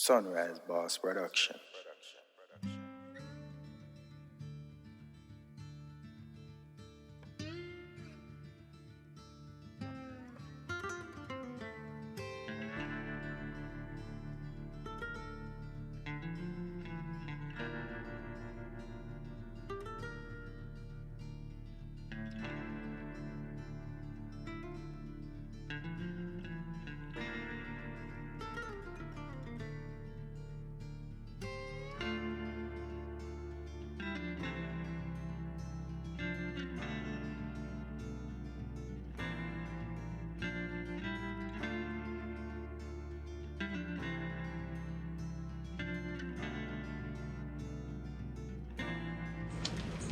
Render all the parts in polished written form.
Sunrise Boss Production.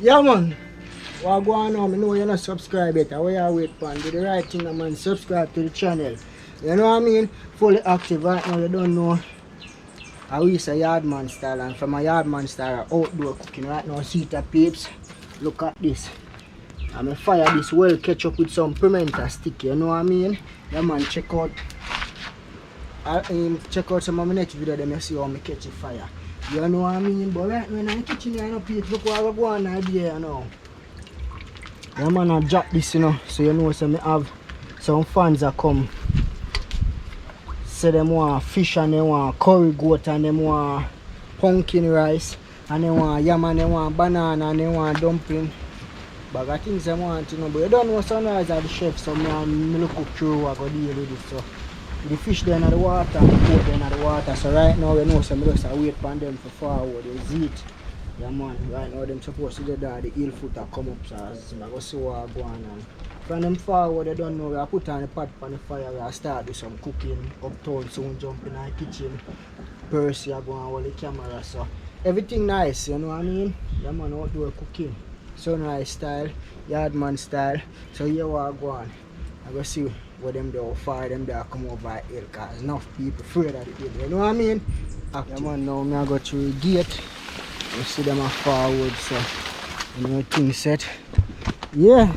Yeah, man. What go on now? I know you're not subscribed yet. What you wait for? Do the right thing, man. Subscribe to the channel. You know what I mean? Fully active right now. You don't know. I use a yardman style, and from a yardman style, outdoor cooking right now. See that, peeps? Look at this. I'm gonna fire this well ketchup with some pimento stick. You know what I mean? Yeah, man. Check out some of my next video. Then you see how I catch a fire. You know what I mean? But right now in the kitchen, you know, people, look what I go on idea, you know. Yeah, man, I drop this, you know, so you know, so I have some fans that come. Say them want fish and they want curry goat and they want pumpkin rice and they want yam and they want banana and they want dumpling. But I think they want, you know, but you don't know Sunrise are the chef, so I look up through what I go deal with it, so. The fish there in the water and the goat there in the water, so right now you know, so I just wait for them for forward, they eat. Yeah, man, right now them supposed to get there, the heel footer come up, so I go see what I go on. And from them forward, they don't know, I put on the pot on the fire, I start with some cooking, uptown soon jump in the kitchen, Persie, I go on with the camera, so everything nice, you know what I mean? Yeah, man, outdoor cooking, Sunrise style, yardman style, so here what I go on. I go see what them do, fire them there come over hill, cause enough people afraid of the hill, you know what I mean? Yeah, man, now I go through the gate. You see them are forward, so you know things set. Yeah.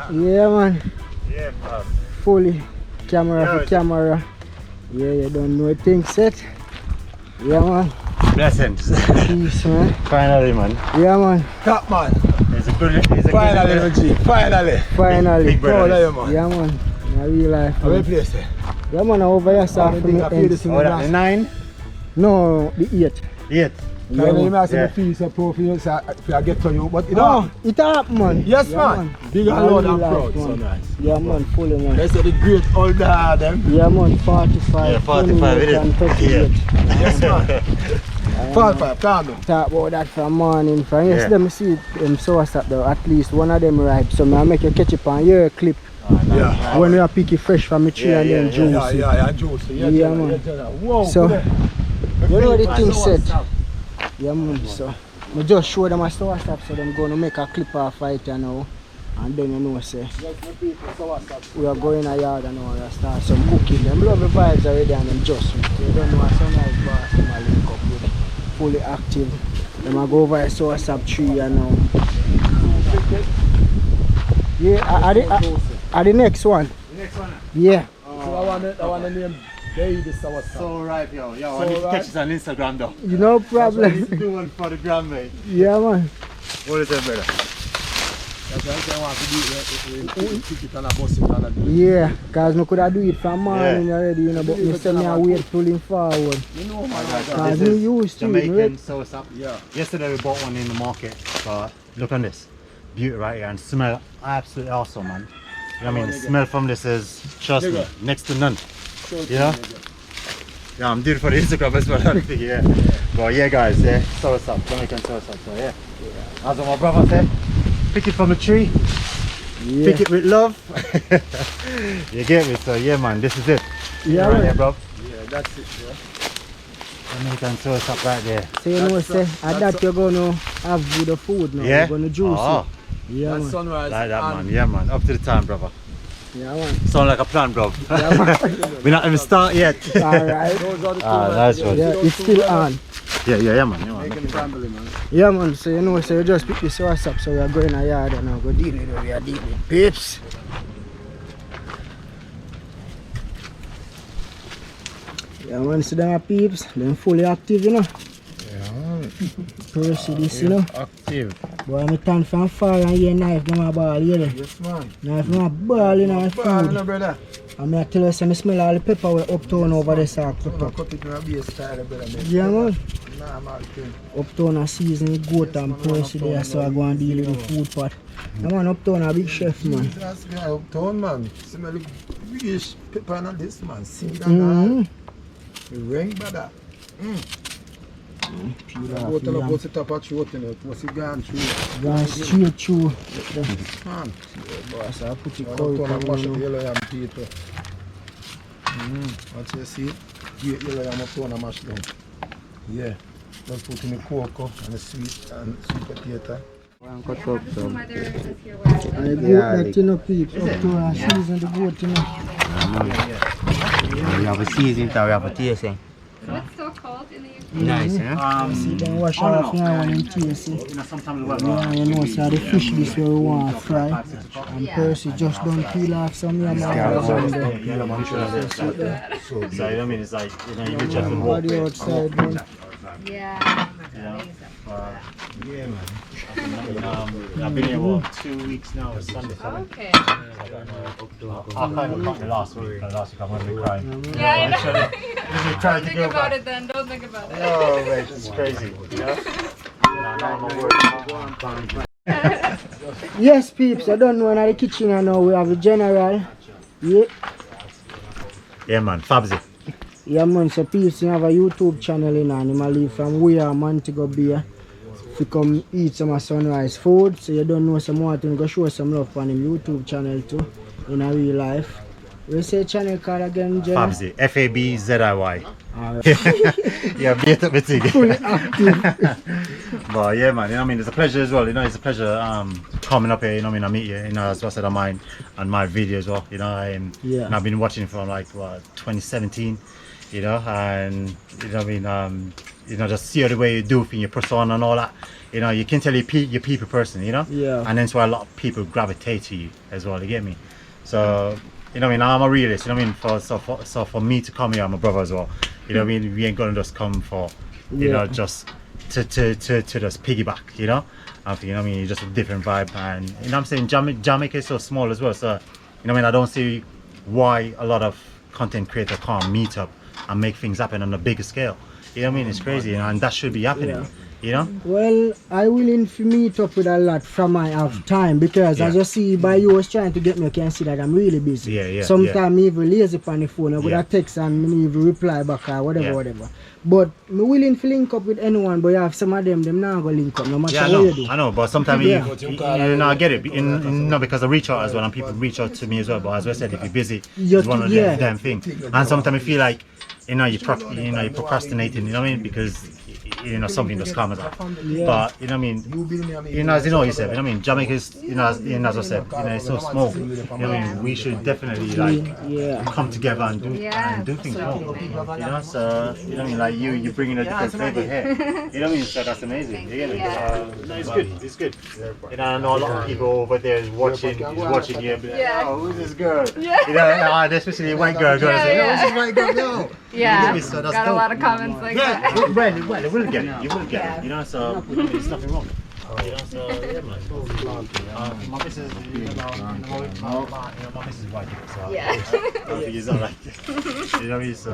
Yeah, man. Yeah, man. Fully camera for camera. Yeah, you don't know things set. Yeah, man. Blessings. Peace, man. Finally, man. Yeah, man. Top man. It's a good. Finally, G. Finally. Finally. Big brother. Man. Yeah, man. In real life. How many place there? Yeah, man. Over here, start from the end. The 9? No, the 8. 8. Finally, I see Yeah. the fees of profits if I get to you, but you No, know. it up, man. Yes, Yeah, man. Big and loud and proud. Man. Sunrise. Yeah, man. Fully, man. They say the great old them. Yeah, man. 45. Yeah, 45 it is. and 38. Yes, man. 45, calm down. Talk about that from morning. From Yeah. yesterday, I see them soursop though. At least one of them ripe. So I make you catch it on your clip. Yeah. When you pick it fresh from the tree Yeah, and then yeah, juice. Yeah, juicy. Yeah, man. Whoa. So, good. you know the thing said. Yeah, man. So I just show them a soursop, so them gonna make a clip off it you know. And then you know say we are going a yard and all that start some cooking. Them love the vibes already and them just you don't know a Sunrise boss them a link up with fully active. Them a go over a soursop tree and now. Yeah, are the next one? The next one. Yeah. So I want to name Baby Soursop. So ripe, yo. Yo, I So need to ripe. catch this on Instagram, though. You no I need problem. to do one for the gram, mate. Yeah, man. What is it, brother? That's why I want to do it. Pick it and I bust it and I do it. Yeah, cause I could have do it from morning already, you know, but me say me I wait till him forward. You know, man. Cause This me is used to it, Jamaican right? soursop. Yeah. Yesterday we bought one in the market. So look on this. Beauty right here and smell absolutely awesome, man. You know what I mean? The smell from this is, trust me, next to none. Yeah? Yeah, I'm doing it for the Instagram as well. Yeah. But yeah, guys, yeah, soursop, Jamaican soursop. So yeah. As what my brother said, pick it from a tree, Yeah. pick it with love. You get me? So yeah, man, this is it. Yeah, right man. here, bro. Yeah, that's it, yeah. Jamaican soursop right there. So you know That's say, so- at that's that you're gonna have with the food now, Yeah? you're gonna juice Oh, it. Yeah, That's man. Sunrise. like that, and man. Yeah, man. Up to the time, brother. Yeah, man. Sound like a plan, bro. Yeah, man. We're not even start yet. Alright. Those are the two Ah, man. nice one. Yeah, it's still on. Yeah, man. Yeah, Making man. the family, man. Yeah, man. So you know, so you just pick the soursop, so we are going a yard and now go deal with it. We are dealing with peeps. Yeah, man, see them peeps, them fully active, you know. Yeah. Persie this, you know. Active. Boy, me stand from far and hear knife them a ball, you know. Yes, man. Knife them a ball in our food. No, brother. And I tell you, say, I smell all the pepper way uptown over the sack pepper. Cut it in a base style, brother. Yeah, man. Normal thing. Uptown a season with goat and Persie there, so I go and deal with the food pot. Yeah, man, Uptown a big chef, man. That's guy uptown, man. Smell the fish, pepper and this, man. See that now? The ring, brother. Peel Go off tell the about yam. the top of throat in it. What's it gone through? Gone straight through. Man. Boy, so I put the curry Uptown and mash up powder. yellow yam people. What you see? Yellow yam uptown and mash down. Yeah. Just put in the cocoa and the sweet potato. Cut up some. Mother is here where I goat that, you know, peeps. Uptown a season the goat, you know. We have a season, we have a tasting. So it's so cold in the UK. Nice, eh? See them wash off now when them tasty. Yeah, you know, so the fish this way we want to fry. And Persie just don't peel off some yam. So you know, I mean, it's like, you know, you just have to walk Body outside, man. Yeah. Yeah, man. I've been here about 2 weeks now. It's Sunday. Okay. I kind of caught me last week. Last week I'm going to be crying. Yeah, I know. Trying Don't to think go about back. it then. Don't think about it. Oh, mate, it's crazy. Yeah. Yes, peeps, I don't know in the kitchen I know we have a general. Yeah. Yeah, man. Fabziy. Yeah, man, so peeps, you have a YouTube channel in and him a leave from YAM Montego Bay to come eat some of Sunrise food. So you don't know some more to go show some love on him YouTube channel too in a real life. We say channel called again, Jenna? Fabziy. Fabziy. Alright. Yeah, beat up the thing. Fully active. But yeah, man, you know what I mean? It's a pleasure as well, you know, it's a pleasure coming up here, you know what I mean? I meet you, you know, as well said on my video as well, you know, and I've been watching from like, what, 2017, you know, and, you know what I mean, you know, just see the way you do things, your persona and all that, you know, you can tell you're people person, you know? Yeah. And that's why a lot of people gravitate to you as well, you get me? So, you know what I mean, I'm a realist, you know what I mean? So for me to come here, I'm a brother as well, you know what I mean? We ain't gonna just come for, you know, just to just piggyback, you know? I think, you know what I mean, it's just a different vibe, and you know what I'm saying, Jamaica is so small as well, so you know what I mean, I don't see why a lot of content creators can't meet up and make things happen on a bigger scale. You know what I mean? It's crazy, you know, and that should be happening. You know? Well, I willing to meet up with a lot from I have time because as you see by you was trying to get me, you can see that I'm really busy. Yeah. Sometimes me even lazy on the phone, I would Yeah. have text and me even reply back or whatever. But me willing to link up with anyone, but you have some of them not gonna link up no matter Yeah, what you do. I know, but sometimes Yeah. you know, I get it. No, because I reach out as well, and people reach out to me as well. But as I said, if you're busy, it's one of the damn thing. And sometimes I feel like, you know, you're procrastinating. You know what I mean? Because you know something just comes up. Yeah. But you know what I mean? You know, as you know, you said, you know what I mean? Jamaica is, you know, as I said, you know, it's so small. You know what I mean? We should definitely like come together and do things more. You know, so you know what I mean? Like you bringing a different flavor here. You know what I mean? So that's amazing. You get me? No, it's good. It's good. You know, I know a lot of people over there is watching you. And be like, oh, who's this girl? Yeah. You know, especially a white girl. Say, oh, who's this white girl? No. Yeah. So that's Got a dope. lot of comments like that. Well, you will get it. You will get it. You know, so there's nothing wrong. You know, so yeah, man. My missus, you know, my missus is white, so Yeah. he's not like you know, he's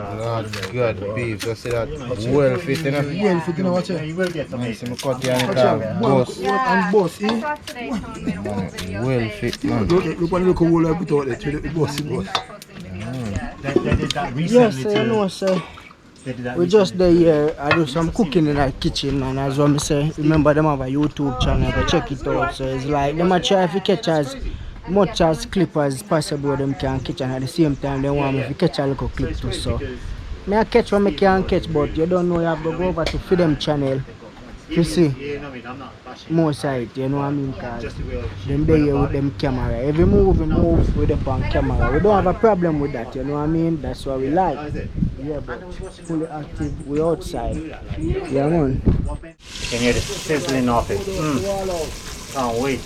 Good beef, just say that well fit, you know? Well, fit, you know what? you will get some See Asian. me cut here and it boss. Yeah. Boss, I saw today someone made a whole video Well saying fit, man. Look on the whole of it out there, the boss. posting videos. Yeah. They did that recently Yes, you too. know, sir. They did that We just recently. there here, I do some cooking in the kitchen, and as well me say, remember them have a YouTube channel, go check it out. So it's like them a try to catch as much as clip as possible them can catch, and at the same time they want me to catch a little clip too. So me I catch what me can catch, but you don't know, you have to go over to them channel to see Yeah, no, I mean, I'm not bashing. more side, you know what I mean? Cause Just the way them there here with them camera. Every move we move with them on camera. We don't have a problem with that, you know what I mean? That's what we like. Yeah, but fully active, we outside. Yeah, man. You can hear the sizzling of it. Can't wait.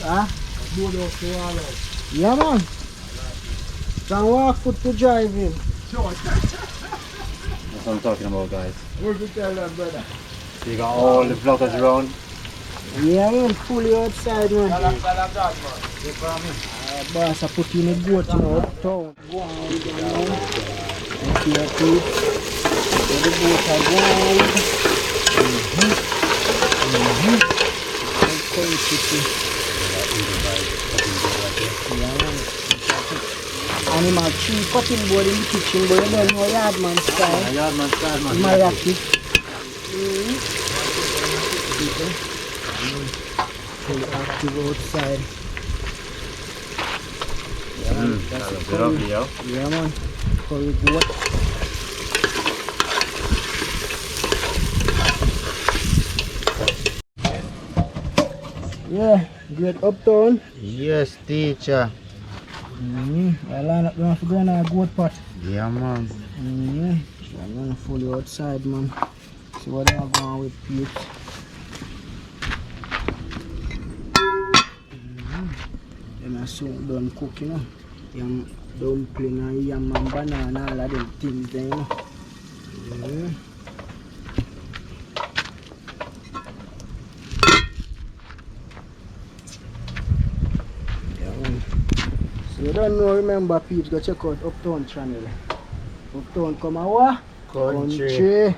Huh? Yeah, man. Can walk foot to drive in. That's what I'm talking about, guys. What you tell that, brother? So you got all the vloggers around. Yeah, man, fully outside, man. Boss, I put in a goat in uptown. Go on with them now. And see your feet. So the goat are going. Yeah, man. Animal tree cutting board in the kitchen, but you don't know yard man style. Yard man style, man. My rocky. Fully active outside. Yeah, man, that's That's the a bit ugly, yo. yeah, man. Curry goat. Yeah, great uptown. Yes, teacher. I line up down for going on a goat pot. Yeah, man. So I'm gonna fully outside, man. See what I'm going with peeps. Then I soon done cooking, you know. Yam dumpling and yam and banana, all of them things there, you know. Yeah, man. So you don't know, remember peeps, go check out Uptown channel. Uptown come a what? Country.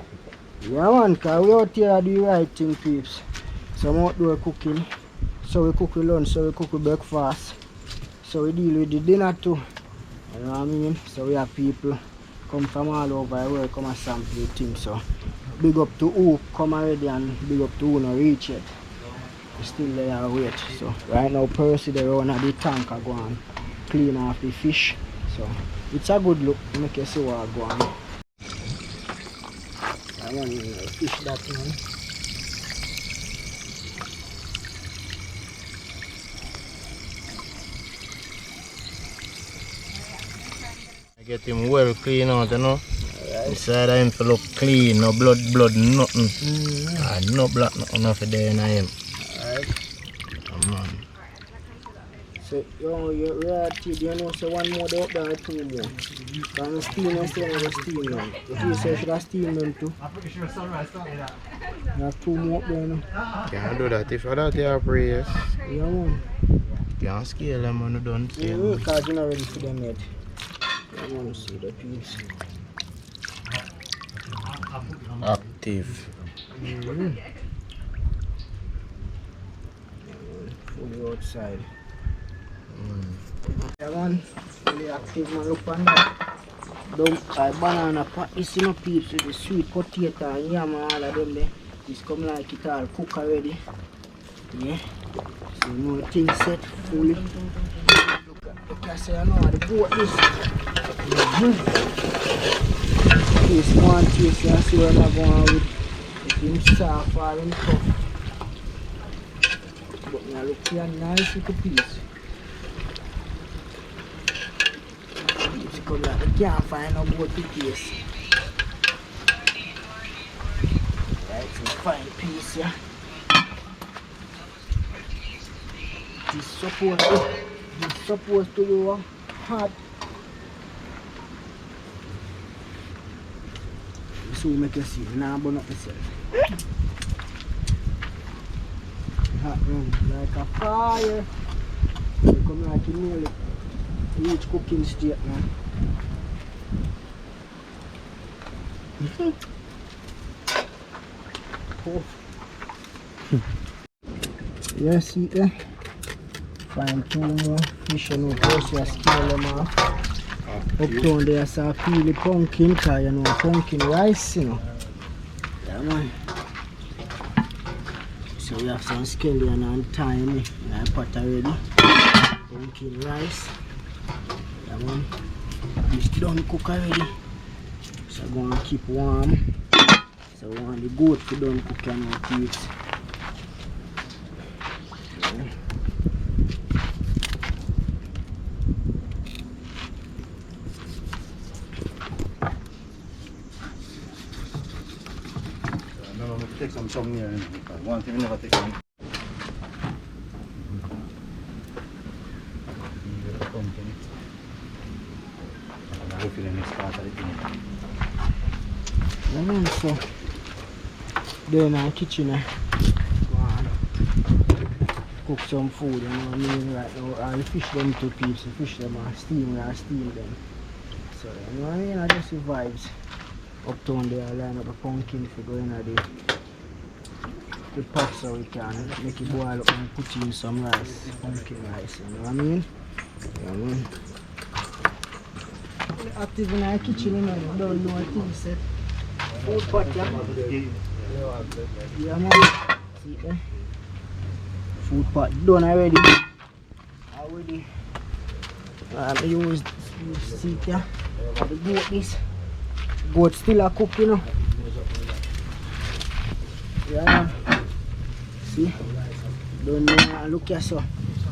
Yeah, man, cause we out here do the right thing, peeps. Some outdoor cooking. So we cook with lunch, so we cook with breakfast. So we deal with the dinner too. You know what I mean? So we have people come from all over the world come and sample the thing. So big up to who come already and big up to who not reach yet. We still there wait. So right now Persie they run at the tank are going clean off the fish. So it's a good look. Make you see what go on. I want to fish that man. I get him well clean out, you know. Inside of him to look clean, no blood, nothing. No black, nothing for there in him. Alright. Come on. So you're right, you know, so one more there up there, two more. Can I steam and still have a steam them. If you say should I steam them too? I'm pretty sure sunrise started that. You have two more up there, you know. Can't do that. If you that, you have prayers. Yeah, man. Can't scale them when you don't Yeah, scale. because you're not ready for them yet. I want to see the piece. Active. Fully outside. Yeah, man. Fully active, man. Look on that. Banana pot. This is no peeps with the sweet potato and yam and all of them there. This come like it all cook already. Yeah. So you know the thing set fully. Look I say I know how to goat this. This one taste I see where I'm going with. If him soft or him tough. But now look here, nice little piece. It's come like they can't find no goat to taste. Right, it's a fine piece, yeah. This supposed to be hot. So we make you see, now burn up myself. Hot run like a fire. You come like you nearly reach cooking state now. Oh. Yeah, see there? Find two more fish and no Persie, I scale them off. Uptown there I saw peel the pumpkin, because you know pumpkin rice, you know. Yeah, man. So we have some scallion and thyme in the pot already. Pumpkin rice. Yeah, man. This done cook already. So I'm going to keep warm. So we want the goat to done cook and no peeps. Take some tongue here. One thing we never take some. I'll go for the next part of the thing. Yeah, man, so then in the kitchen, go on, cook some food, you know what I mean, right now. All the fish them to peeps, the fish them are steam, we are steam them. So, you know what I mean, I just the vibes. Uptown there, I line up the pumpkin for going at the pot so we can make it boil up and put in some rice, pumpkin rice, you know what I mean? Yeah, man. We're active in our kitchen, you know, we don't know what things set. Food pot, yeah? Yeah, man. See it there? Food pot done already. I use seat here. The goat this. Goat still a cook, you know. Yeah, man. See? Don't know, look here, so.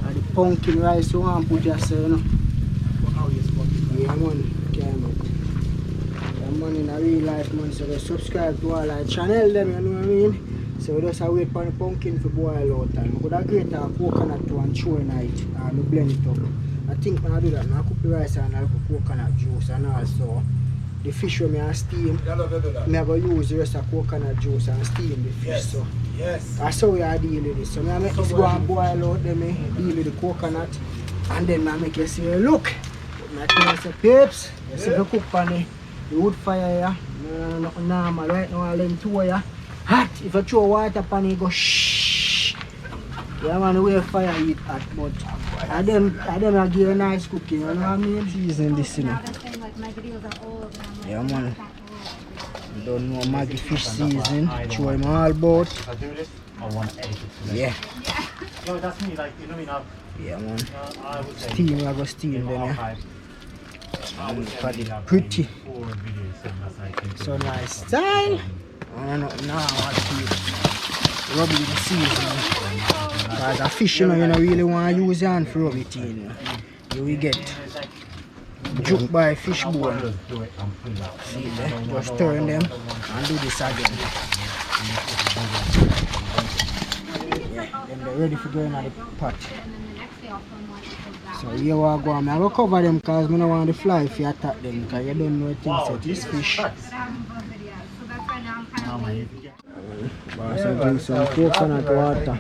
And the pumpkin rice you want to put here, so, you know. Yeah, man. Yeah, man. Yeah, man, in a real life, man. So, they subscribe to all our channel, them, you know what I mean? So, we just wait for the pumpkin to boil out. And we could have grate a coconut to and chew in it. And we blend it up. I think when I do that, I cook the rice and I cook coconut juice and also the fish when I steam, I go use the rest of coconut juice and steam the fish. Yes. So that's how we are dealing with this. So I make this go and boil out, then I deal with the coconut and then I make you see, look, I tell you say, peeps, you see the cook on the wood fire here, normal right now, all them two here, hot. If you throw water on it, go shh. Yeah man, the way fire heat hot, but I them I give a nice cooking, you know what I mean? Season this, you know. Yeah man. You don't know Maggie fish season, show him all about. If I do this, I want to edit it. Yeah. No, that's me, like, you know me now. Yeah man. I would say Steam, I go steam them, yeah. Pretty. So nice style. I don't know now what to do. Rub it in the season. Because a fish, you know, you don't really want to use your hand for rub it in. You know. You will get juked by a fish bone. See there? Just turn them and do this again. Yeah, then they're ready for going in the pot. So here we go. I'm going to cover them because I don't want the fly if you attack them because you don't know what things set this fish. So drink some coconut water.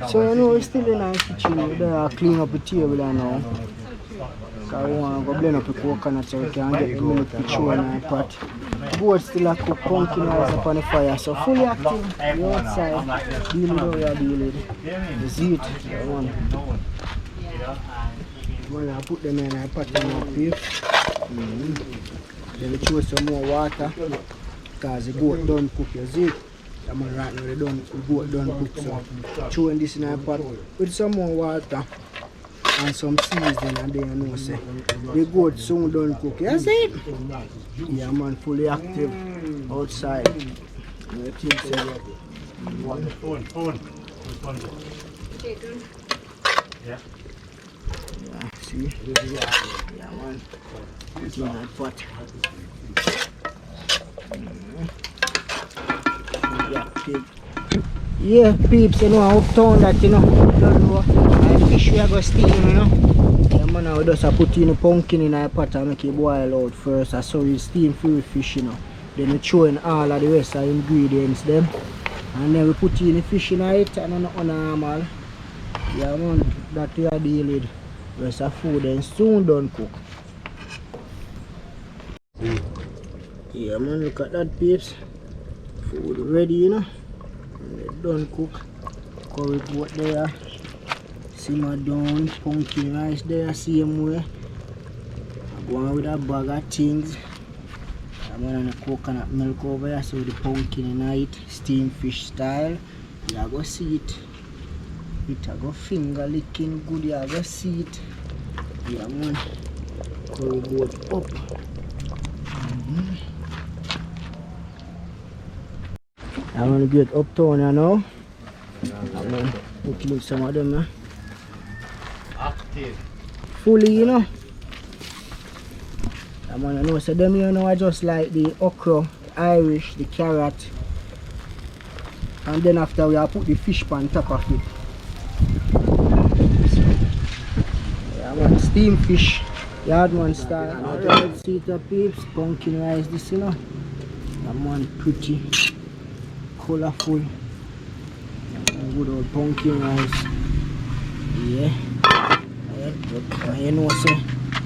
So you know we're still in our kitchen. They are clean up the table now. Because we want to go blend up the coconut so we can get the milk to chew in our pot. Goat still a cook pumpkin rice upon the fire. So fully active, we outside, dealing with what we are dealing with. The zeet, the one. Well, I put them in a pot and up here. Then we throw some more water because the goat don't cook your zeet. I'm right now, the goat don't cook, so throwing this in a pot with some more water and some seasoning, and then you know say the goat soon don't cook. You see it? Yeah man, fully active outside. You think so? Phone. Yeah. Yeah, see? Yeah man. It's in that pot. Yeah, peeps, you know, uptown that, you know, don't know, fish we are going to steam, you know. Yeah, man, we just put in the pumpkin in a pot and make it boil out first. So we steam for fish, you know. Then we throw in all of the rest of the ingredients, them. And then we put in the fish in it and on normal. Yeah, man, that we are dealing with. Rest of food and soon done cook. Yeah, man, look at that, peeps. Food ready, you know. Done cook. Curry goat there. Simmer down. Pumpkin rice there, same way. I go on with a bag of things. I'm on the coconut milk over here, so the pumpkin in it. Steamed fish style. You go see it. I go finger licking good, you go see it. Yeah, man. Curry goat up. I'm gonna get uptown here now. I'm gonna include some of them. Active. Fully, you know. I'm gonna know, so them, you know, I just like the okra, the Irish, the carrot. And then after we put the fish pan top of it. steam fish, yardman style. Alright, see the peeps, pumpkin rice this, you know. That one pretty, colorful, and good old pumpkin rice. Yeah. And you know, say,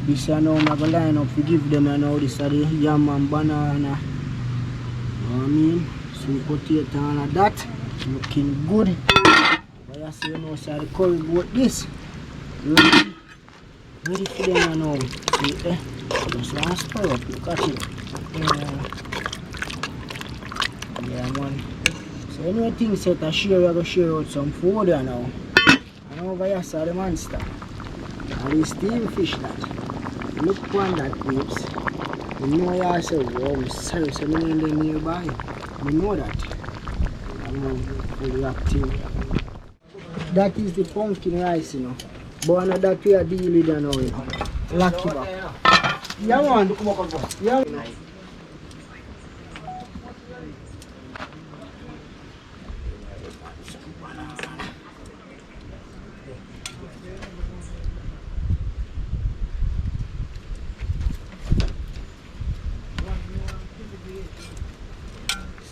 this I know I'm going to line up to give them, I know this are the yam and banana. You know what I mean? Sweet potato and all of that. Looking good. But I see, you know, so the curry goat this. Ready? Ready for them now. See, eh? Just want to stir up, look at it. Yeah, man. So, you know, things set a share, we're going to share out some food there now. And over here, saw the monster. And the steam fish that. Look upon that, peeps. You know, I say, wow, sorry, so many in there nearby. You know that. I'm fully active. That is the pumpkin rice, you know. But another that we are dealing with now, you know. Lucky back. Yeah, man. Yeah.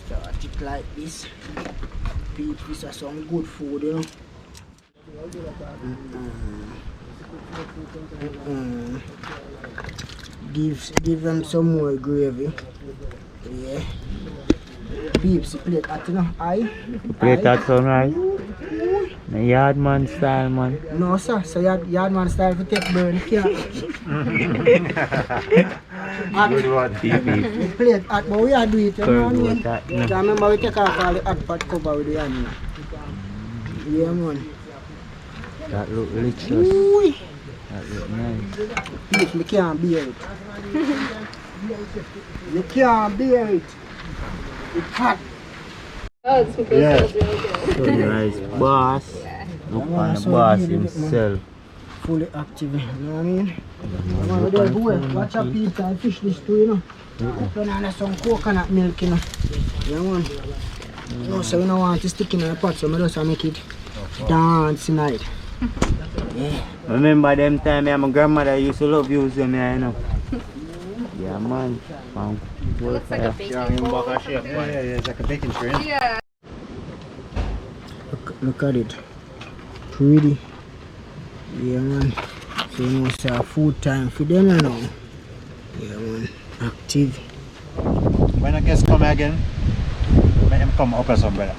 Start it like this. Peeps, this is some good food, you know. Give them some more gravy. Yeah. Peeps, plate that, you know. Plate that sunrise. The yardman style, man. No, sir. So yardman style to take burn. Good one. The plate hot, but we are doing it, you know what I mean? That, I remember we take off all the hot pot cover with the hand. Yeah, man. that look delicious. Ooh. That look nice. Peeps, me can't bear it. You can't bear it. It's hot. Oh, it's because Yeah. it's really good. Sunrise boss. Look on the boss himself. Fully active, you know what I mean? Man, we there go, watch a pizza and fish this too, you know. Open on some coconut milk, you know. Yeah, man. You know, so we don't want to stick in the pot, so we just make it dance tonight. Yeah. Remember them time my grandmother used to love using me, you know. Yeah, man. It looks like a baking bowl. Yeah, it's like a baking tray. Yeah. Look at it. Pretty. Yeah, man. So, you know, it's food time for them, you know. Yeah, man. Active. When a guest come again, let him come up as brother.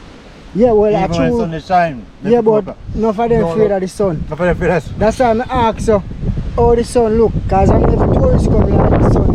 Yeah, well, Even when sun actually. is shine. Yeah, but enough of them afraid of the sun. No for the feelers. That's why I ask you how the sun look. Because I know if tourists come here, the sun